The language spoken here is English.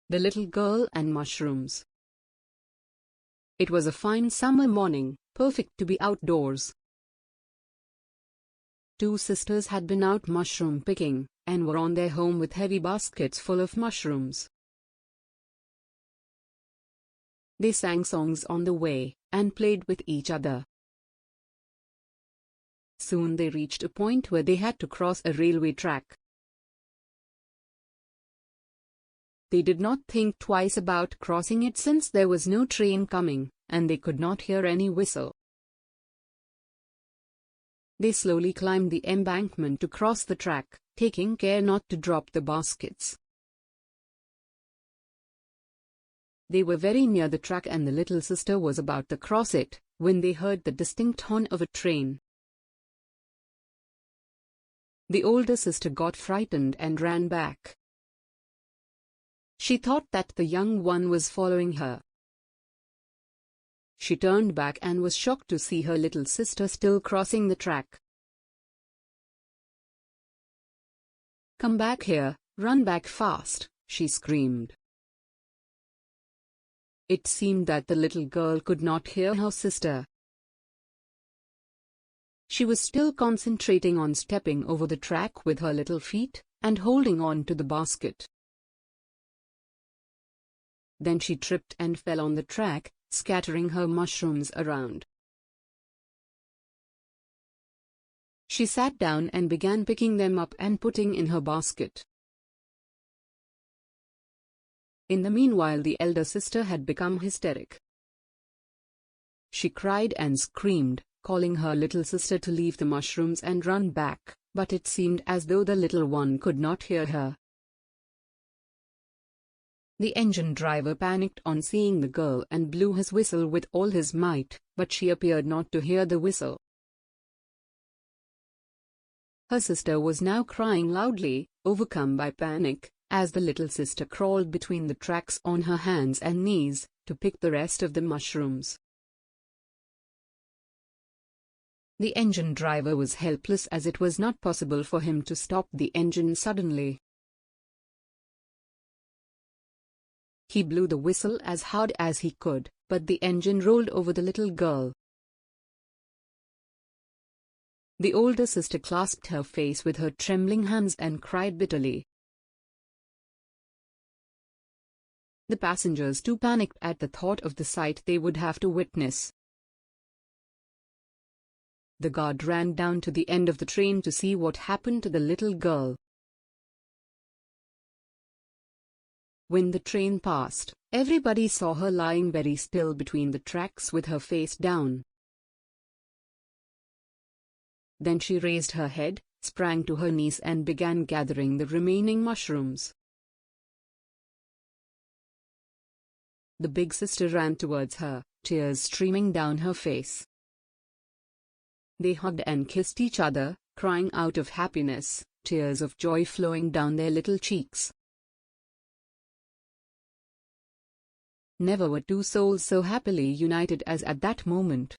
The Little Girl and Mushrooms. It was a fine summer morning, perfect to be outdoors. Two sisters had been out mushroom picking, and were on their home with heavy baskets full of mushrooms. They sang songs on the way, and played with each other. Soon they reached a point where they had to cross a railway track. They did not think twice about crossing it since there was no train coming, and they could not hear any whistle. They slowly climbed the embankment to cross the track, taking care not to drop the baskets. They were very near the track and the little sister was about to cross it, when they heard the distinct horn of a train. The older sister got frightened and ran back. She thought that the young one was following her. She turned back and was shocked to see her little sister still crossing the track. "Come back here, run back fast," she screamed. It seemed that the little girl could not hear her sister. She was still concentrating on stepping over the track with her little feet, and holding on to the basket. Then she tripped and fell on the track, scattering her mushrooms around. She sat down and began picking them up and putting in her basket. In the meanwhile, the elder sister had become hysteric. She cried and screamed, calling her little sister to leave the mushrooms and run back, but it seemed as though the little one could not hear her. The engine driver panicked on seeing the girl and blew his whistle with all his might, but she appeared not to hear the whistle. Her sister was now crying loudly, overcome by panic, as the little sister crawled between the tracks on her hands and knees, to pick the rest of the mushrooms. The engine driver was helpless as it was not possible for him to stop the engine suddenly. He blew the whistle as hard as he could, but the engine rolled over the little girl. The older sister clasped her face with her trembling hands and cried bitterly. The passengers too panicked at the thought of the sight they would have to witness. The guard ran down to the end of the train to see what happened to the little girl. When the train passed, everybody saw her lying very still between the tracks with her face down. Then she raised her head, sprang to her knees and began gathering the remaining mushrooms. The big sister ran towards her, tears streaming down her face. They hugged and kissed each other, crying out of happiness, tears of joy flowing down their little cheeks. Never were two souls so happily united as at that moment.